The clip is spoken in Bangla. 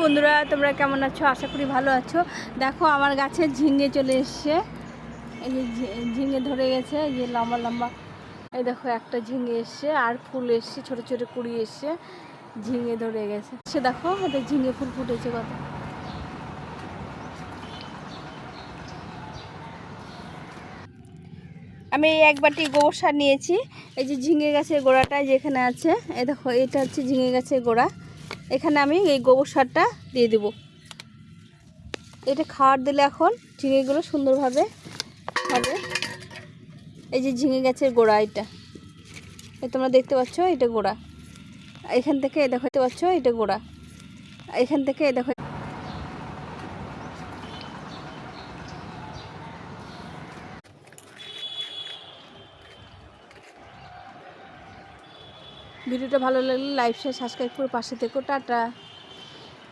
বন্ধুরা, তোমরা কেমন আছো? আশা করি ভালো আছো। দেখো আমার গাছে ঝিঙে চলে এসছে। এই যে ঝিঙে ধরে গেছে, এই যে লম্বা লম্বা। এই দেখো একটা ঝিঙে এসছে, আর ফুল এসছে, ছোট ছোট কুড়ি এসছে, ঝিঙে ধরে গেছে। সে দেখো এটা ঝিঙে ফুল ফুটেছে কত। আমি এক বাটি গোবর সার নিয়েছি। এই যে ঝিঙে গাছের গোড়াটা যেখানে আছে, এই দেখো এটা হচ্ছে ঝিঙে গাছের গোড়া। এখানে আমি এই গোবর সারটা দিয়ে দেবো। এটা খাওয়ার দিলে এখন ঝিঙেগুলো সুন্দরভাবে হবে। এই যে ঝিঙে গাছের গোড়া, এটা তোমরা দেখতে পাচ্ছ, এটা গোড়া। এখান থেকে দেখতে পাচ্ছ, এটা গোড়া। এখান থেকে দেখো। ভিডিওটা ভালো লাগলে লাইক শেয়ার সাবস্ক্রাইব করে পাশে থেকো। টাটা।